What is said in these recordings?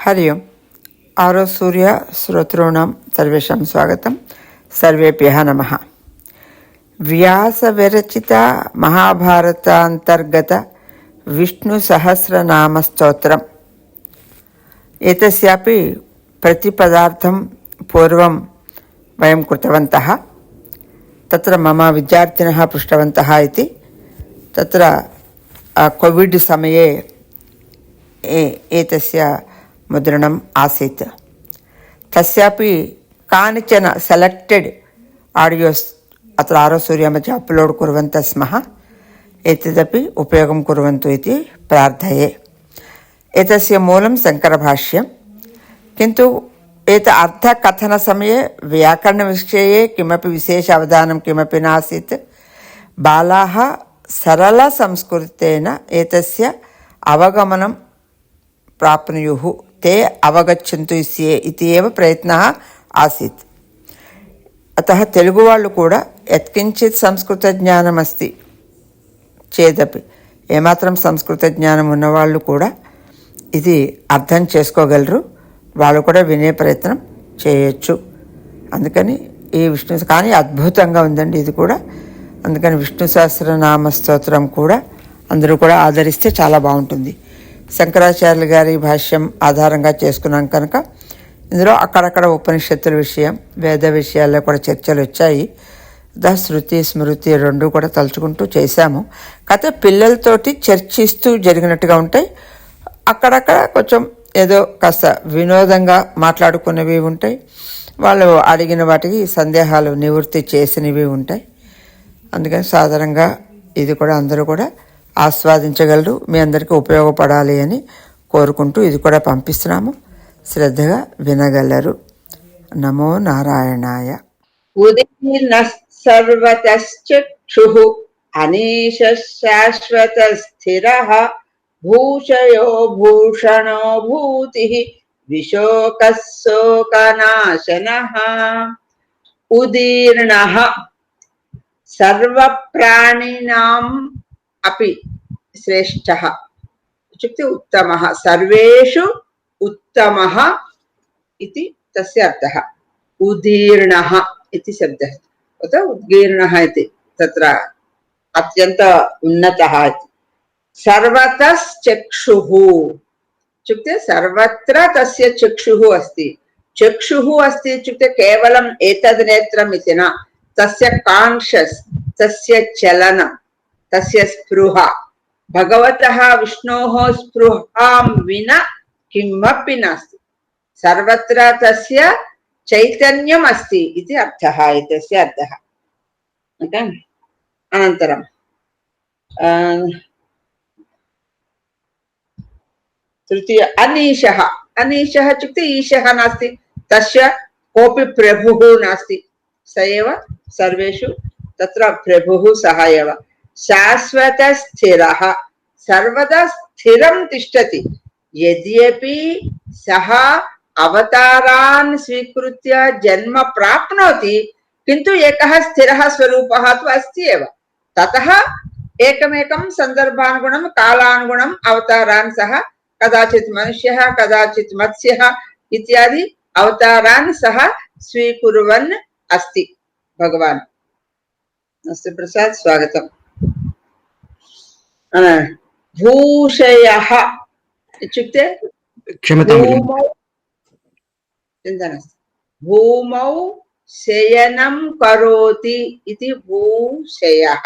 हरि ओम्। आरो सूर्य श्रोतॄणां सर्वेषां स्वागतं। सर्वेभ्यः नमः। व्यासविरचिता महाभारतान्तर्गत विष्णुसहस्रनामस्तोत्रम्। एतस्यापि प्रतिपदार्थं पूर्वं वयं कृतवन्तः। तत्र मम विद्यार्थिनः पृष्टवन्तः इति। तत्र कोविड् समये एतस्य मुद्रणम् आसीत्। तस्यापि कानिचन सेलेक्टेड् आडियोस् अत्र आरोसूर्यमध्ये अप्लोड् कुर्वन्तः स्मः। एतदपि उपयोगं कुर्वन्तु इति प्रार्थये। एतस्य मूलं शङ्करभाष्यं, किन्तु अर्थकथनसमये व्याकरणविषये किमपि विशेष अवधानं किमपि नासीत्। बालाः सरलसंस्कृतेन एतस्य अवगमनं प्राप्नुयुः, ते अवगच्छन्तु इति एव प्रयत्नः आसीत्। अतः तेलुगु वाळ्ळु कूडा यत्किञ्चित् संस्कृतज्ञानमस्ति चेदपि ఏమాత్రం సంస్కృత జ్ఞానం ఉన్నవాళ్ళు కూడా ఇది అర్థం చేసుకోగలరు, వాళ్ళు కూడా వినే ప్రయత్నం చేయొచ్చు. అందుకని ఈ విష్ణు కానీ అద్భుతంగా ఉందండి ఇది కూడా. అందుకని విష్ణు సహస్రనామ స్తోత్రం కూడా అందరూ కూడా ఆదరిస్తే చాలా బాగుంటుంది. శంకరాచార్యుల గారి భాష్యం ఆధారంగా చేసుకున్నాం కనుక ఇందులో అక్కడక్కడ ఉపనిషత్తుల విషయం, వేద విషయాల్లో కూడా చర్చలు వచ్చాయి. శృతి స్మృతి రెండు కూడా తలుచుకుంటూ చేశాము. కాకపోతే పిల్లలతోటి చర్చిస్తూ జరిగినట్టుగా ఉంటాయి. అక్కడక్కడ కొంచెం ఏదో కాస్త వినోదంగా మాట్లాడుకున్నవి ఉంటాయి. వాళ్ళు అడిగిన వాటికి సందేహాలు నివృత్తి చేసినవి ఉంటాయి. అందుకని సాధారణంగా ఇది కూడా అందరూ కూడా ఆస్వాదించగలరు, మీ అందరికీ ఉపయోగపడాలి అని కోరుకుంటూ ఇది కూడా పంపిస్తున్నాము. శ్రద్ధగా వినగలరు. నమో నారాయణాయ. ఉదీర్ణ సర్వతశ్చక్షుః అనీశ శాశ్వత స్థిరః భూషయో భూషణో భూతిః విశోకః శోకనాశనః. ఉదీర్ణః సర్వప్రాణినాం अपि श्रेष्ठः इत्युक्ते उत्तमः, सर्वेषु उत्तमः इति तस्य अर्थः. उदीर्णः इति शब्दः, अतः उद्गीर्णः इति तत्र अत्यन्त उन्नतः इति. सर्वतश्चक्षुः इत्युक्ते सर्वत्र तस्य चक्षुः अस्ति. चक्षुः अस्ति इत्युक्ते केवलम् एतद् नेत्रम् इति न, तस्य कान्शियस्, तस्य चलनं, तस्य स्पृहा. भगवतः विष्णोः स्पृहां विना किमपि नास्ति. सर्वत्र तस्य चैतन्यम् अस्ति इति अर्थः, एतस्य अर्थः. ओके. अनन्तरं तृतीय अनीशः. अनीशः इत्युक्ते ईशः नास्ति, तस्य कोऽपि प्रभुः नास्ति, स एव सर्वेषु तत्र प्रभुः सः एव. शाश्वत स्थिरः, सर्वदा स्थिरं तिष्ठति. यद्यपि सः अवतारान् स्वीकृत्य जन्म प्राप्नोति, किन्तु एकः स्थिरः स्वरूपः तु अस्ति एव. ततः एकमेकं सन्दर्भानुगुणं कालानुगुणम् अवतारान् सः कदाचित् मनुष्यः कदाचित् मत्स्यः इत्यादि अवतारान् सः स्वीकुर्वन् अस्ति भगवान्. अस्तु प्रसाद, स्वागतम्. भूषयः इत्युक्ते भूमौ शयनं करोति इति भूषयः.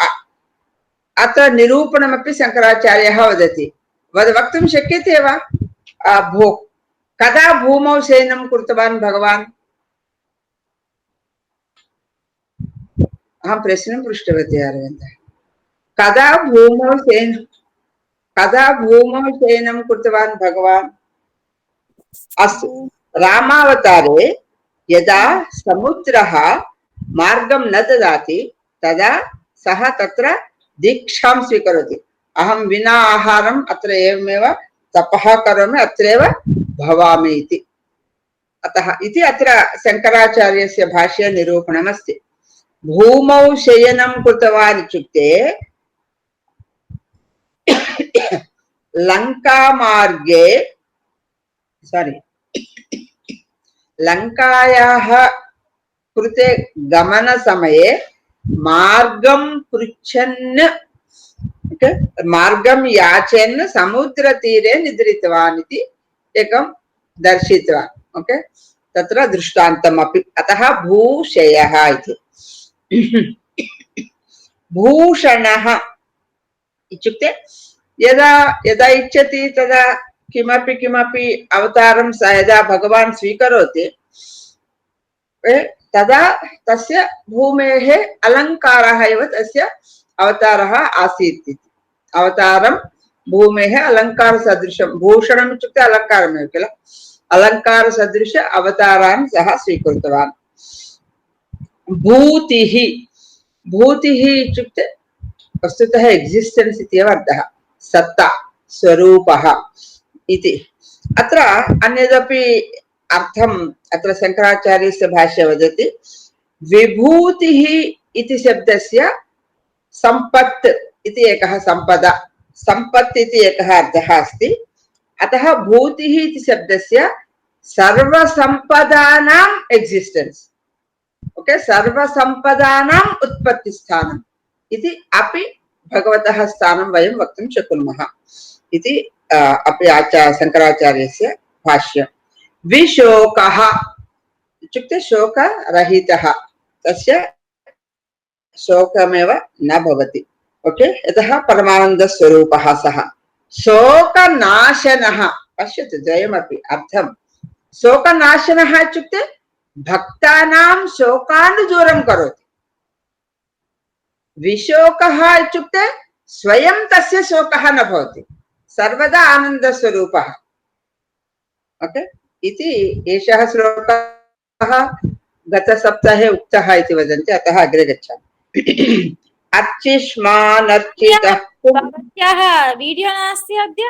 अत्र निरूपणमपि शङ्कराचार्यः वदति, वक्तुं शक्यते वा? कदा भूमौ शयनं कृतवान् भगवान्? अहं प्रश्नं पृष्टवती अरविन्दः, कदा भूमौ शयनं कृतवान् भगवान्? अस्तु, रामावतारे यदा समुद्रः मार्गं न ददाति तदा सः तत्र दीक्षां स्वीकरोति. अहं विना आहारम् अत्र एवमेव तपः करोमि, अत्रैव भवामि इति. अतः इति अत्र शङ्कराचार्यस्य भाष्ये निरूपणमस्ति. भूमौ शयनं कृतवान् इत्युक्ते लंका मार्गे लङ्कायाः कृते गमनसमये मार्गं पृच्छन् मार्गं याचन् समुद्रतीरे निद्रितवान् इति एकं दर्शितवान्. ओके, तत्र दृष्टान्तमपि. अतः भूषयः इति. भूषणः इत्युक्ते यदा यदा इच्छति तदा किमपि किमपि अवतारं यदा भगवान् स्वीकरोति तदा तस्य भूमेः अलङ्कारः एव तस्य अवतारः आसीत् इति. अवतारं भूमेः अलङ्कारसदृशं, भूषणम् इत्युक्ते अलङ्कारमेव किल, अलङ्कारसदृश अवतारान् सः स्वीकृतवान्. भूतिः, भूतिः इत्युक्ते वस्तुतः एक्सिस्टेन्स् इत्येव अर्थः, सत्ता, स्वरूपः इति. अत्र अन्यदपि अर्थम् अत्र शङ्कराचार्यस्य भाष्ये वदति. विभूतिः इति शब्दस्य सम्पत् इति एकः सम्पदा, सम्पत् इति एकः अर्थः अस्ति. अतः भूतिः इति शब्दस्य सर्वसम्पदानाम् एक्सिस्टेन्स्, ओके, सर्वसम्पदानाम् उत्पत्तिस्थानम् इति अपि भगवतः स्थानं वयं वक्तुं शक्नुमः इति अपि शङ्कराचार्यस्य भाष्यम्. विशोकः इत्युक्ते शोकरहितः, तस्य शोकमेव न भवति. ओके, यतः परमानन्दस्वरूपः सः. शोकनाशनः, पश्यतु द्वयमपि अर्थं. शोकनाशनः इत्युक्ते भक्तानां शोकान् दूरं करोति. विशोकः इत्युक्ते स्वयं तस्य शोकः न भवति, सर्वदा आनन्दस्वरूपः. ओके, इति एषः श्लोकः गतसप्ताहे उक्तः इति वदन्ति, अतः अग्रे गच्छामि. अर्चिष्मान् अर्चितः. भवत्याः वीडियो नास्ति अद्य?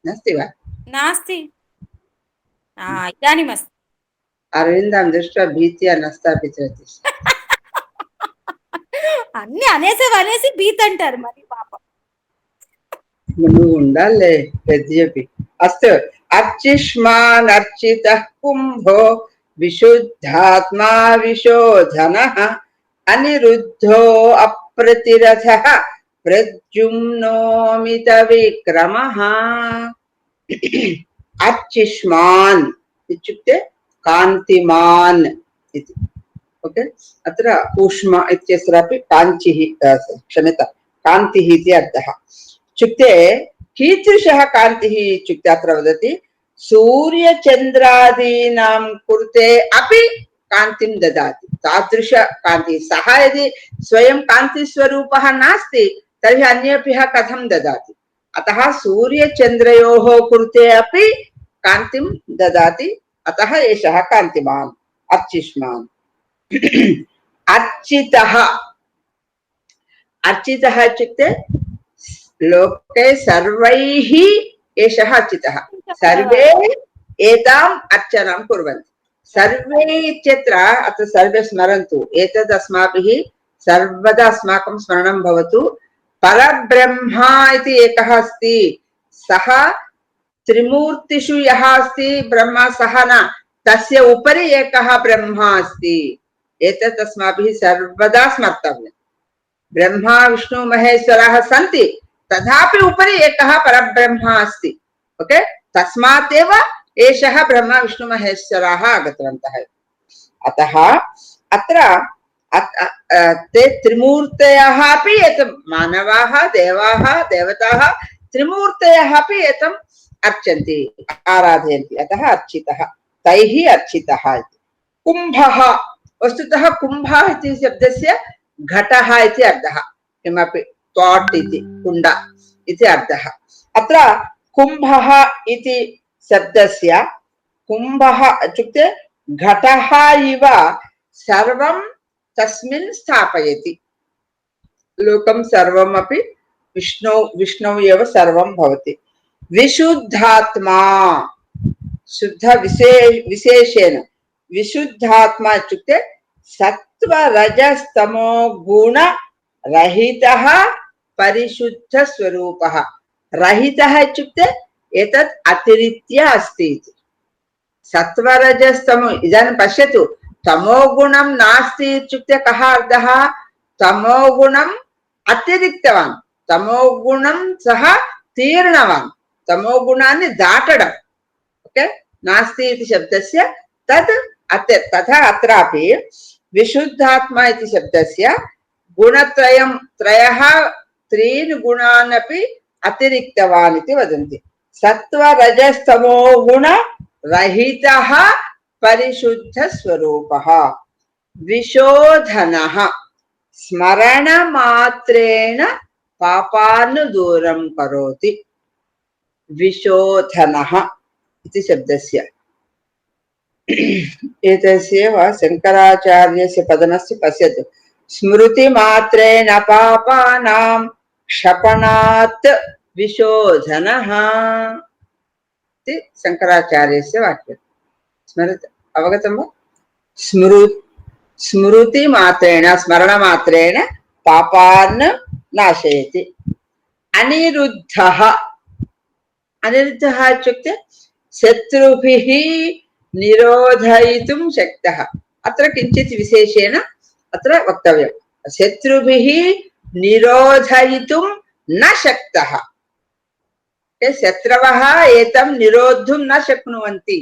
नास्ति वा? नास्ति, इदानीमस्ति. अरविन्दं दृष्ट्वा भीत्या न स्थापितवती. అన్ని అనేసి బీత్ అంటారు మరి పాపం. నువ్వు ఉండాలే పెద్దపి. అస్తు. अर्चिष्मान् अर्चितः कुम्भो विशुद्धात्मा विशोधनः अनिरुद्धो अप्रतिरथः प्रद्युम्नोमित विक्रमः. अर्चिष्मान् इत्युक्ते कान्तिमान् इति. ओके, अत्र ऊष्म इत्यस्यापि काञ्चिः, क्षम्यतां, कान्तिः इति अर्थः. इत्युक्ते कीदृशः कान्तिः इत्युक्ते अत्र वदति सूर्यचन्द्रादीनां कृते अपि कान्तिं ददाति, तादृश कान्तिः. सः यदि स्वयं कान्तिस्वरूपः नास्ति तर्हि अन्येभ्यः कथं ददाति? अतः सूर्यचन्द्रयोः कृते अपि कान्तिं ददाति, अतः एषः कान्तिमान्, अर्चिष्मान्. अर्चितः, अर्चितः इत्युक्ते लोके सर्वैः एषः अर्चितः. सर्वे एताम् अर्चनां कुर्वन्ति. सर्वे इत्यत्र अत्र सर्वे स्मरन्तु, एतद् अस्माभिः सर्वदा अस्माकं स्मरणं भवतु. परब्रह्मा इति एकः अस्ति, सः त्रिमूर्तिषु यः अस्ति ब्रह्मा सः न, तस्य उपरि एकः ब्रह्मा अस्ति. एतत् अस्माभिः सर्वदा स्मर्तव्यम्. ब्रह्मा विष्णु महेश्वरः सन्ति, तथापि उपरि एकः परब्रह्मा अस्ति. ओके, तस्मात् एव एषः ब्रह्मा विष्णु महेश्वराः आगतवन्तः. अतः अत्र ते त्रिमूर्तयः अपि एतं, मानवाः देवाः देवताः त्रिमूर्तयः अपि एतम् अर्चन्ति, आराधयन्ति. अतः अर्चितः, तैः अर्चितः इति. कुम्भः, वस्तुतः कुम्भः इति शब्दस्य घटः इति अर्थः, किमपि पाट् इति, कुण्ड इति अर्थः. अत्र कुम्भः इति शब्दस्य, कुम्भः इत्युक्ते घटः इव सर्वं तस्मिन् स्थापयति. लोकं सर्वमपि विष्णौ एव सर्वं भवति. विशुद्धात्मा, शुद्ध विशेषेण विशुद्धात्मा इत्युक्ते सत्त्वरजस्तमो गुण रहितः परिशुद्ध स्वरूपः. रहितः इत्युक्ते एतत् अतिरित्य अस्ति इति. सत्त्वरजस्तमो इदानीं पश्यतु तमोगुणं नास्ति इत्युक्ते कः अर्थः तमोगुणम् अतिरिक्तवान् तमोगुणं सः तीर्णवान् तमोगुणाన్ని दाटडम् ओके नास्ति इति शब्दस्य तद् तथा अत्रापि विशुद्धात्मा इति शब्दस्य गुणत्रयं त्रयः त्रीन् गुणान् अपि अतिरिक्तवान् इति वदन्ति सत्त्वरजस्तमो गुण रहितः परिशुद्धस्वरूपः विशोधनः स्मरणमात्रेण पापान् दूरं करोति विशोधनः इति शब्दस्य एतस्यैव शङ्कराचार्यस्य पदमस्य पश्यतु स्मृतिमात्रेण पापानां क्षपणात् विशोधनः इति शङ्कराचार्यस्य वाक्यं स्मरत अवगतं वा स्मृतिमात्रेण स्मरणमात्रेण पापान् नाशयति अनिरुद्धः अनिरुद्धः इत्युक्ते शत्रुभिः निरोधयितुं शक्तः अत्र किञ्चित् विशेषेण अत्र वक्तव्यं शत्रुभिः निरोधयितुं न शक्तः शत्रवः एतं निरोद्धुं न शक्नुवन्ति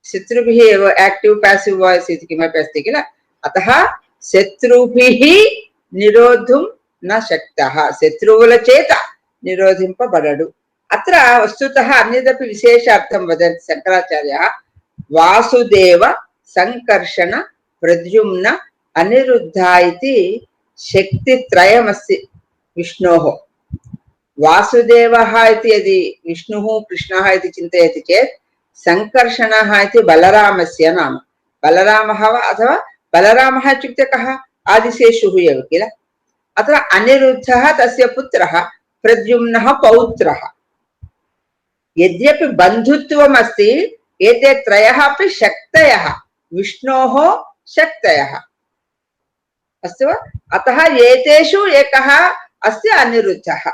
शत्रुभिः एव एक्टिव् पैसिव् वाय्स् इति किमपि अस्ति किल अतः शत्रुभिः निरोद्धुं न शक्तः शत्रुవుల చేత నిరోధింపబడడు अत्र वस्तुतः अन्यदपि विशेषार्थं वदन्ति शङ्कराचार्यः वासुदेव संकर्षण प्रद्युम्न अनिरुद्ध इति शक्तित्रयमस्ति विष्णोः वासुदेवः इति यदि विष्णुः कृष्णः इति चिन्तयति चेत् संकर्षणः इति बलरामस्य नाम बलरामः वा अथवा बलरामः इत्युक्ते कः आदिशेषुः एव किल अत्र अनिरुद्धः तस्य पुत्रः प्रद्युम्नः पौत्रः यद्यपि बन्धुत्वम् अस्ति एते त्रयः अपि शक्तयः विष्णोः शक्तयः अस्तु वा अतः एतेषु एकः अस्ति अनिरुद्धः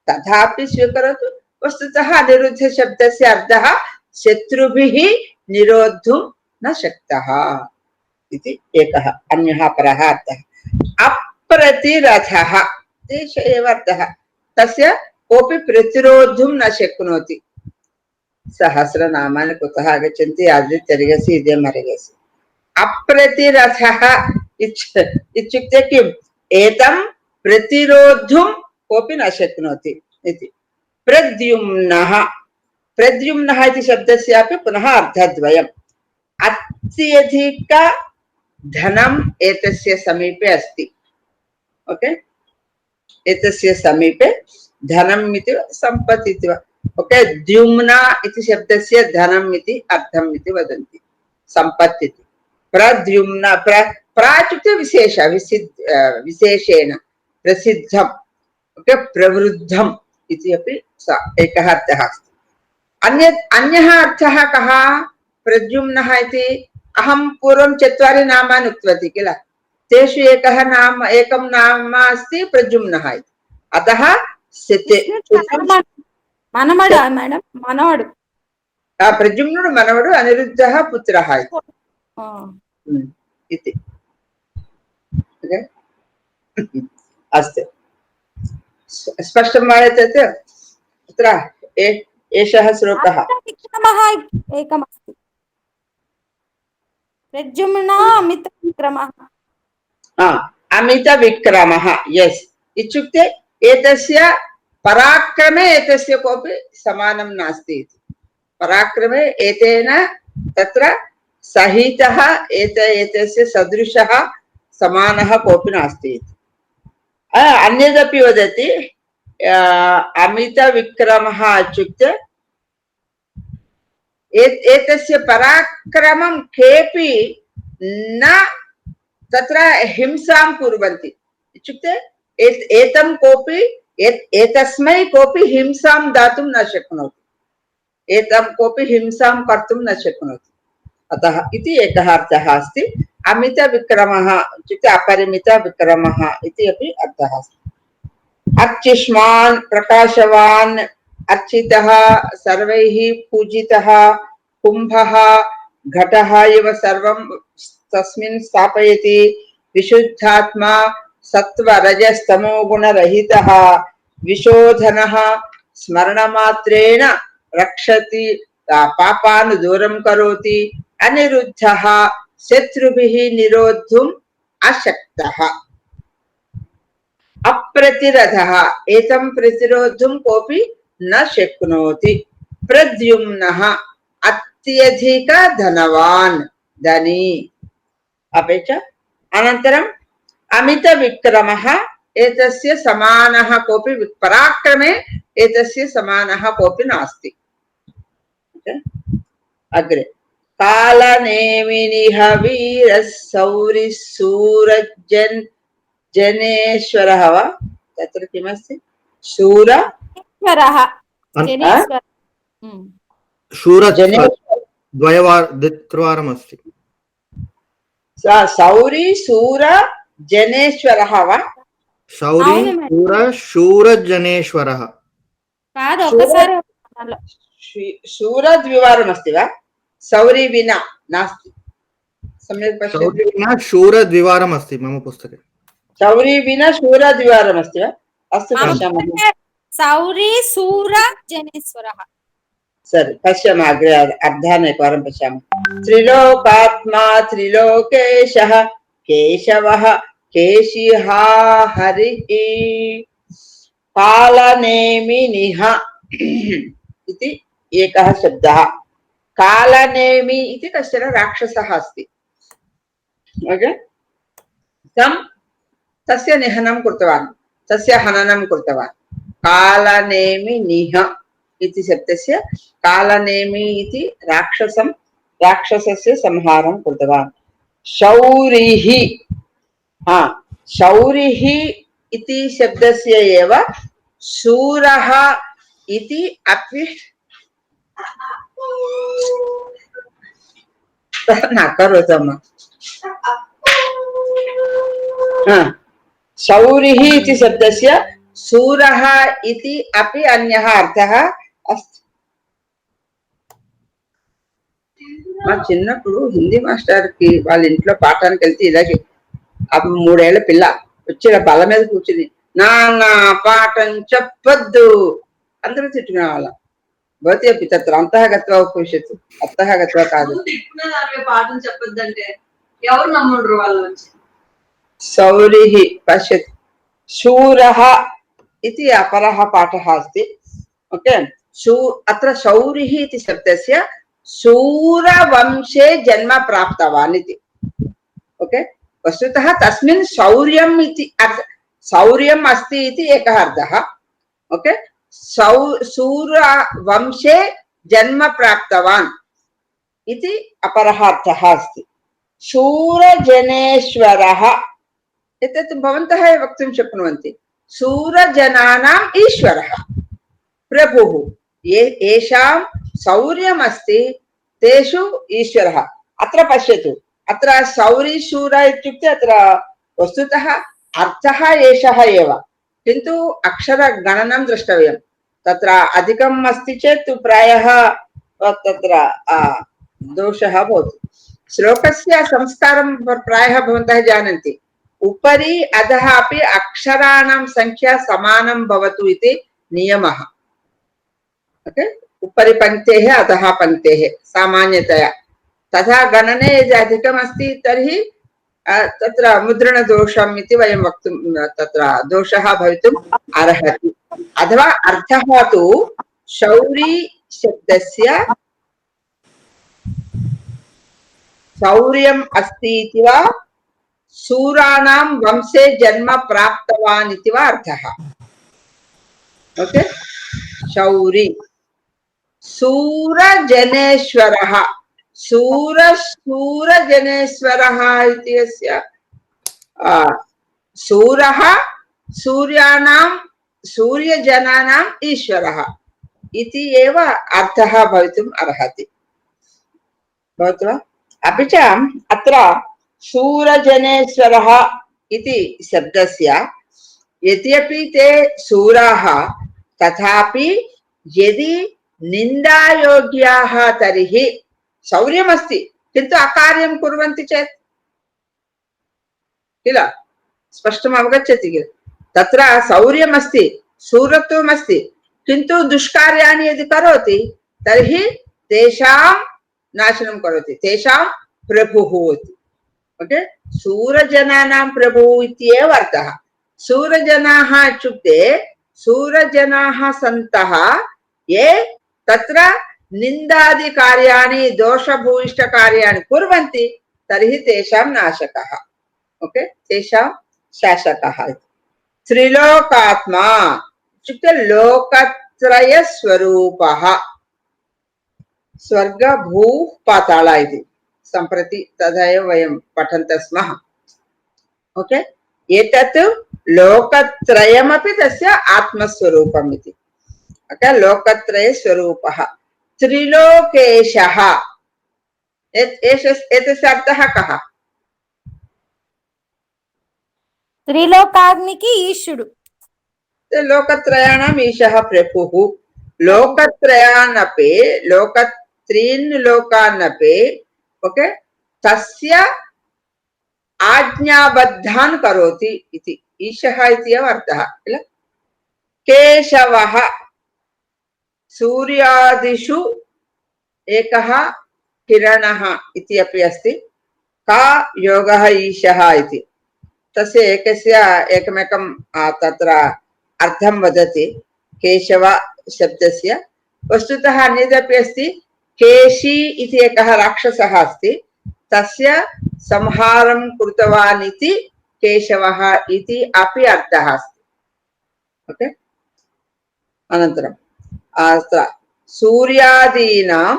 तथापि स्वीकरोतु वस्तुतः अनिरुद्ध शब्दस्य अर्थः शत्रुभिः निरोद्धुं न शक्तः इति एकः अन्यः परः अर्थः अप्रतिरथः एष एव अर्थः तस्य कोऽपि प्रतिरोद्धुं न शक्नोति सहस्रनामानि कुतः आगच्छन्ति आदित्यर्गसि इदमर्गसि अप्रतिरथः इत्युक्ते किम् एतं प्रतिरोद्धुं कोऽपि न शक्नोति इति प्रद्युम्नः प्रद्युम्नः इति शब्दस्यापि पुनः अर्थद्वयम् अत्यधिक धनम् एतस्य समीपे अस्ति ओके एतस्य समीपे धनम् इति सम्पत् इति ओके द्युम्ना इति शब्दस्य धनम् इति अर्थम् इति वदन्ति सम्पत् इति प्रद्युम्न प्र इत्युक्ते विशेष विशेषेण प्रसिद्धम् ओके प्रवृद्धम् इति अपि एकः अर्थः अस्ति अन्यः अर्थः कः प्रद्युम्नः इति अहं पूर्वं 4 नामानि उक्तवती किल तेषु एकं नाम अस्ति प्रद्युम्नः इति अतः మనమడు మేడం మనవడు प्रद्युम्नुడు मनवडु अनिरुद्धः पुत्रः इति अस्तु स्पष्टं वा एतत् अत्र एषः श्लोकः एकमस्ति प्रद्युम्ना अमितविक्रमः अमितविक्रमः यस् इत्युक्ते एतस्य पराक्रमे एतस्य कोऽपि समानं नास्ति इति पराक्रमे एतेन तत्र सहितः एतस्य सदृशः समानः कोऽपि नास्ति इति अन्यदपि वदति अमितविक्रमः इत्युक्ते एतस्य पराक्रमं केऽपि न तत्र हिंसां कुर्वन्ति इत्युक्ते एतं कोऽपि एतस्मै कोऽपि हिंसां दातुं न शक्नोति एतं कोऽपि हिंसां कर्तुं न शक्नोति अतः इति एकः अर्थः अस्ति अमितविक्रमः इत्युक्ते अपरिमितविक्रमः इति अपि अर्थः अस्ति अर्चिष्मान् प्रकाशवान् अर्चितः सर्वैः पूजितः कुम्भः घटः इव सर्वं तस्मिन् स्थापयति। विशुद्धात्मा सत्त्वरजस्तमो गुणरहितः विशोधनः स्मरणमात्रेण रक्षति, पापान् दूरं करोति। अनिरुद्धः शत्रुभिः निरोद्धुम् अशक्तः। अप्रतिरथः एतं प्रतिरोद्धुं कोऽपि न शक्नोति। प्रद्युम्नः अत्यधिक धनवान् धनी। अपि च अनन्तरम् अमित विक्रमः एतस्य समानः कोऽपि पराक्रमे एतस्य समानः कोऽपि नास्ति। अग्रे कालनेमिनिह वीरः सौरिः सूरजन् जनेश्वरः वा तत्र किमस्ति शूर जनेश्वरः शूर जनेश्वर द्वित्रिवारमस्ति। सौरी शूर जनेश्वरः वा शौरी शूर शूरजनेश्वरः కాదు ఒకసారి शूर द्विवारमस्ति वा सौरी विना नास्ति। सम्यक् पश्यतु। शौरी विना शूर द्विवारमस्ति मम पुस्तके। शौरी विना शूर द्विवारमस्ति वा अस्तु पश्यामः। सौरी शूर जनेश्वरः सरि पश्यामः अग्रे अर्धान् एकवारं पश्यामः। त्रिलोकात्मा त्रिलोकेशः केशवः केशिहा हरिः कालनेमिनिह इति एकः शब्दः। कालनेमि इति कश्चन राक्षसः अस्ति। ओके तस्य निहनं कृतवान्, तस्य हननं कृतवान्। कालनेमिनिह इति शब्दस्य कालनेमि इति राक्षसस्य संहारं कृतवान्। शौरिः शौरिः इति शब्दस्य एव शूरः इति अपि न करोतु अम्मा। शौरिः इति शब्दस्य शूरः इति अपि अन्यः अर्थः अस्ति। మా చిన్నప్పుడు హిందీ మాస్టర్ కి వాళ్ళ ఇంట్లో పాఠానికి వెళ్తే ఇలాగే ఆ 3 ఏళ్ల పిల్ల వచ్చి బల్ల మీద కూర్చుని నాన్న పాఠం చెప్పొద్దు అందరూ తిట్టుకునే వాళ్ళ భౌతిక పితత్వం అంతఃగత్వ ఉపనిషత్తు అంతఃగత్వ కాదు పాఠం చెప్పొద్దంటే ఎవరు నమ్ముండ్రు వాళ్ళు. शौरिः पश्यतु शूरः इति अपरः पाठः अस्ति। ओके अत्र शौरिः इति शब्दस्य शूरवंशे जन्म प्राप्तवान् इति। ओके वस्तुतः तस्मिन् शौर्यम् इति शौर्यम् अस्ति इति एकः अर्थः। ओके शूरवंशे जन्म प्राप्तवान् इति अपरः अर्थः अस्ति। शूरजनेश्वरः एतत् भवन्तः एव वक्तुं शक्नुवन्ति। शूरजनानाम् ईश्वरः प्रभुः येषां शौर्यम् अस्ति तेषु ईश्वरः। अत्र पश्यतु अत्र शौरी शूर इत्युक्ते अत्र वस्तुतः अर्थः एषः एव किन्तु अक्षरगणनं द्रष्टव्यं। तत्र अधिकम् अस्ति चेत् प्रायः तत्र दोषः भवति। श्लोकस्य संस्कारं प्रायः भवन्तः जानन्ति। उपरि अधः अपि अक्षराणां संख्या समानं भवतु इति नियमः। ओके उपरि पङ्क्तेः अधः पङ्क्तेः सामान्यतया तथा गणने यदि अधिकमस्ति तर्हि तत्र मुद्रणदोषम् इति वयं वक्तुं तत्र दोषः भवितुम् अर्हति। अथवा अर्थः तु शौरी शब्दस्य शौर्यम् अस्ति इति वा शूराणां वंशे जन्म प्राप्तवान् इति वा अर्थः। ओके शौरी शूरजनेश्वरः शूरजनेश्वरः इति यस्य शूरः सूर्याणां सूर्यजनानाम् ईश्वरः इति एव अर्थः भवितुम् अर्हति। भवतु वा? अपि च अत्र शूरजनेश्वरः इति शब्दस्य यद्यपि ते शूराः तथापि यदि निन्दायोग्याः तर्हि शौर्यमस्ति किन्तु अकार्यं कुर्वन्ति चेत् किल स्पष्टम् अवगच्छति किल तत्र शौर्यमस्ति शूरत्वमस्ति किन्तु दुष्कार्याणि यदि करोति तर्हि तेषां नाशनं करोति तेषां प्रभुः इति ओके शूरजनानां प्रभुः इत्येव अर्थः शूरजनाः इत्युक्ते शूरजनाः सन्तः ये तत्र निन्दादिकार्याणि दोषभूयिष्ठकार्याणि कुर्वन्ति तर्हि तेषां नाशकः ओके तेषां शासकः त्रिलोकात्मा इत्युक्ते लोकत्रयस्वरूपः स्वर्ग भूः पाताल इति सम्प्रति तदेव वयं पठन्तः स्मः ओके एतत् लोकत्रयमपि तस्य आत्मस्वरूपम् इति ओके लोकत्रयस्वरूपः त्रिलोकेशः एतस्य अर्थः कः त्रिलोकाग्निकी ईशुडु लोकत्रयाणाम् ईशः प्रभुः लोकत्रयानपि त्रीन् लोकानपि ओके तस्य आज्ञाबद्धान् करोति इति ईशः इति एव अर्थः किल केशवः सूर्यादिषु एकः किरणः इति अपि अस्ति का योगः ईशः इति तस्य एकस्य एकमेकं तत्र अर्थं वदति केशव शब्दस्य वस्तुतः अन्यदपि अस्ति केशी इति एकः राक्षसः अस्ति तस्य संहारं कृतवान् इति केशवः इति अपि अर्थः अस्ति ओके अनन्तरं अत्र सूर्यादीनां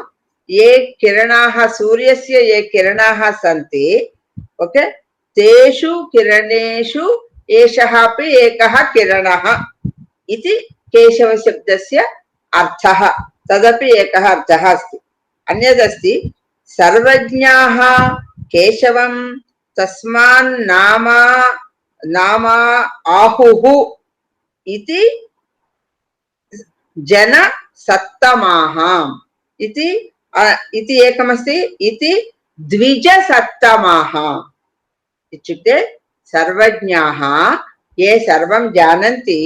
ये किरणाः सूर्यस्य ये किरणाः सन्ति ओके तेषु किरणेषु एषः अपि एकः किरणः इति केशवशब्दस्य अर्थः तदपि एकः अर्थः अस्ति अन्यदस्ति सर्वज्ञाः केशवं तस्मान् नाम आहुः इति जन सत्तमाः इति एकमस्ति इति द्विज सत्तमाः इत्युक्ते सर्वज्ञाः ये सर्वं जानन्ति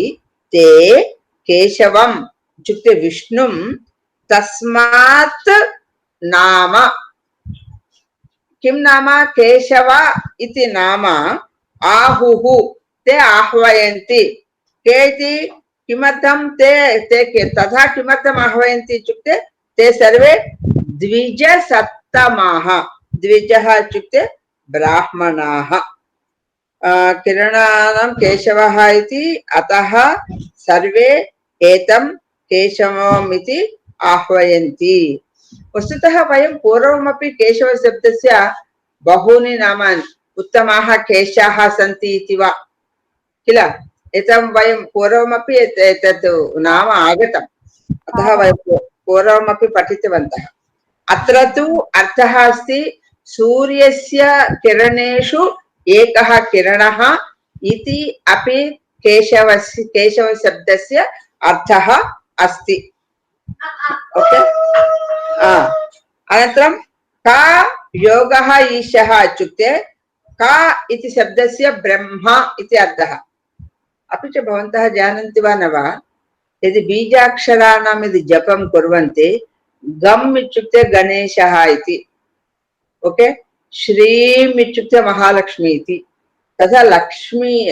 ते केशवम् इत्युक्ते विष्णुं तस्मात् नाम किं नाम केशव इति नाम आहुः ते आह्वयन्ति के इति किमर्थं ते तथा किमर्थम् आह्वयन्ति इत्युक्ते ते सर्वे द्विजसत्तमाः द्विजः इत्युक्ते ब्राह्मणाः किरणानां केशवः इति अतः सर्वे एतं केशवम् इति आह्वयन्ति वस्तुतः वयं पूर्वमपि केशवशब्दस्य बहूनि नामानि उत्तमाः केशाः सन्ति इति वा किल एतं वयं पूर्वमपि एतत् नाम आगतम् अतः वयं पूर्वमपि पठितवन्तः अत्र तु अर्थः अस्ति सूर्यस्य किरणेषु एकः किरणः इति अपि केशवशब्दस्य अर्थः अस्ति ओके अनन्तरं का योगः ईशः इत्युक्ते का इति शब्दस्य ब्रह्म इति अर्थः अपि च भवन्तः जानन्ति वा न वा यदि बीजाक्षराणां यदि जपं कुर्वन्ति गम् इत्युक्ते गणेशः इति ओके श्रीम् इत्युक्ते महालक्ष्मी इति तथा लक्ष्मी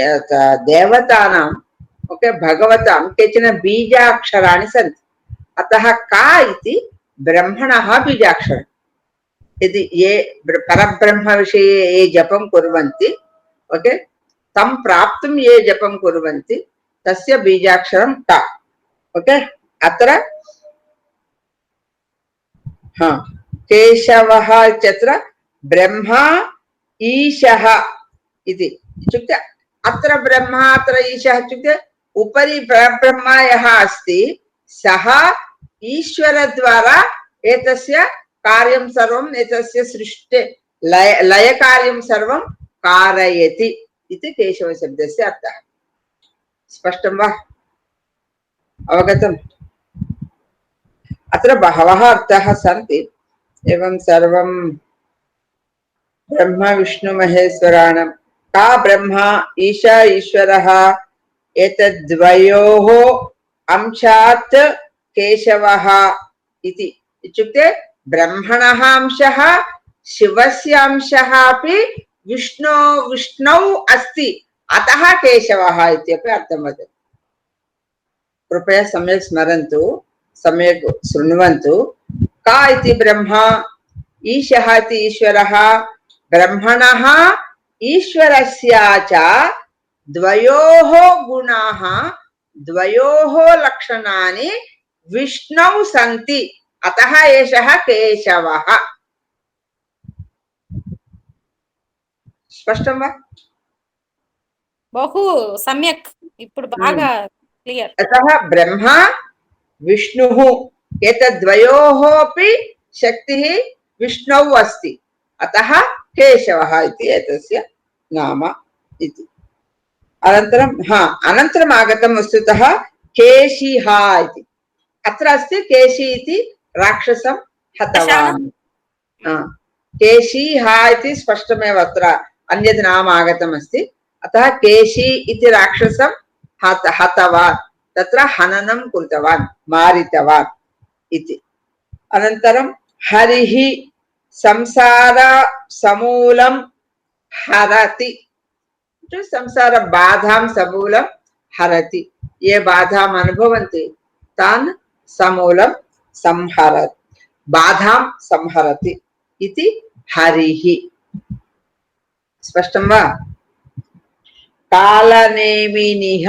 देवतानाम् ओके भगवतां केचन बीजाक्षराणि सन्ति अतः का इति ब्रह्मणः बीजाक्षरम् यदि ये परब्रह्म विषये ये जपं कुर्वन्ति ओके तं प्राप्तुं ये जपं कुर्वन्ति तस्य बीजाक्षरं का ओके अत्र केशवः इत्यत्र ब्रह्मा ईशः इति इत्युक्ते अत्र ब्रह्मा अत्र ईशः इत्युक्ते उपरि परब्रह्म यः अस्ति सः ईश्वरद्वारा एतस्य कार्यं सर्वम् एतस्य सृष्टि लयकार्यं सर्वं कारयति इति केशवशब्दस्य अर्थः स्पष्टं वा अवगतम् अत्र बहवः अर्थाः सन्ति एवं सर्वं ब्रह्म विष्णु महेश्वराणां का ब्रह्मा ईशा ईश्वरः एतद्द्वयोः अंशात् केशवः इति इत्युक्ते ब्रह्मणः अंशः शिवस्य अंशः अपि विष्णौ अस्ति अतः केशवः इत्यपि अर्थं वदति। कृपया सम्यक् स्मरन्तु, सम्यक् शृण्वन्तु। का इति ब्रह्मा, ईशः इति ईश्वरः, ब्रह्मणः ईश्वरस्य च द्वयोः गुणाः द्वयोः लक्षणानि विष्णौ सन्ति अतः एषः केशवः। स्पष्टं वा? बहु सम्यक्, ఇప్పుడు బాగా క్లియర్। अतः ब्रह्मा विष्णुः एतद्वयोः अपि शक्तिः विष्णौ अस्ति अतः केशवः इति एतस्य नाम इति। अनन्तरम् आगतं वस्तुतः केशिः इति। अत्र अस्ति केशी इति राक्षसं हतवान्। केशिः इति स्पष्टमेव अत्र अन्यद् नाम आगतम् अस्ति। अतः केशी इति राक्षसं हतवान्, तत्र हननं कृतवान्, मारितवान् इति। अनन्तरं हरिः संसार समूलं हरति, संसार बाधां समूलं हरति। ये बाधां अनुभवन्ति तान् समूलं संहरति, बाधां संहरति इति हरिः। स्पष्टं वा? कालनेमिनिः,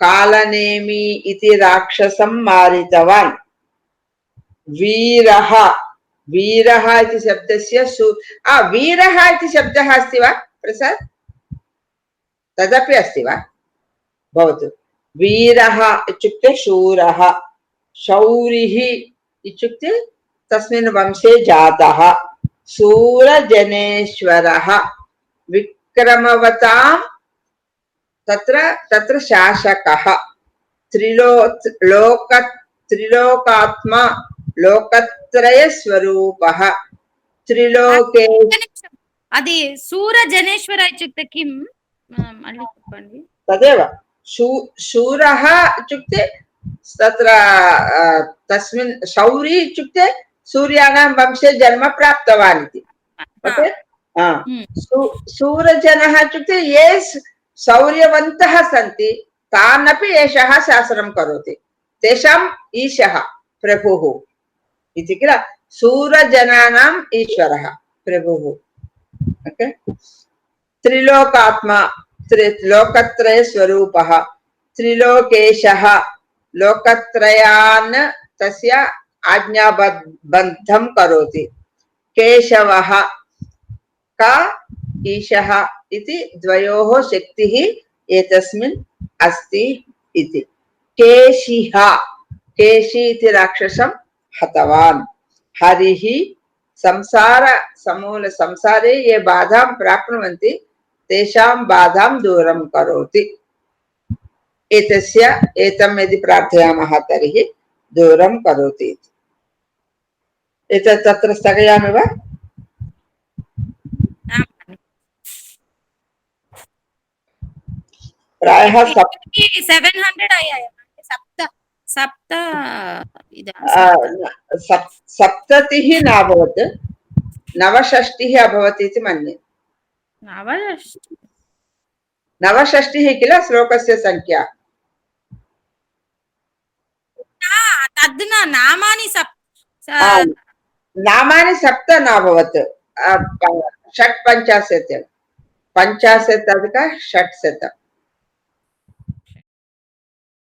कालनेमि इति राक्षसं मारितवान्। वीरः, वीरः इति शब्दस्य वीरः इति शब्दः अस्ति वा प्रसाद्? तदपि अस्ति वा? भवतु। वीरः इत्युक्ते शूरः, शौरिः इत्युक्ते तस्मिन् वंशे जातः, शूरजनेश्वरः, विक्रमवतां तत्र शासकः, त्रिलोकात्मा, लोकत्रय स्वरूपः, त्रिलोके। అది సూర జనేశ్వర ఇత్యుక్తే కిం మళ్ళీ చెప్పండి। तदेव शूरः इत्युक्ते तत्र तस्मिन् शौरी इत्युक्ते सूर्याणां वंशे जन्म प्राप्तवान् इति। ओके, सूरजनः इत्युक्ते ये शौर्यवन्तः सन्ति तानपि एषः शासनं करोति, तेषाम् ईशः प्रभुः इति किल। सूरजनानाम् ईश्वरः प्रभुः। ओके, त्रिलोकात्मा, लोकत्रय स्वरूपः, त्रिलोकेशः, लोकत्रयान् तस्य आज्ञाबद्धं करोति। केशवः का ईशः इति द्वयोः शक्तिः एतस्मिन् अस्ति इति। केशिः, केशी इति राक्षसं हतवान्। हरिः संसार समूल, संसारे ये बाधां प्राप्नुवन्ति तेषां बाधां दूरं करोति। एतं यदि प्रार्थयामः तर्हि दूरं करोति। एतत् तत्र स्थगयामि वा? प्रायः 700 అయ్యాయి, सप्ततिः नाभवत्, 69 अभवत् इति मन्ये। 69 किल श्लोकस्य संख्या। नामानि सप्त नाभवत्, 50 50 अधिक 600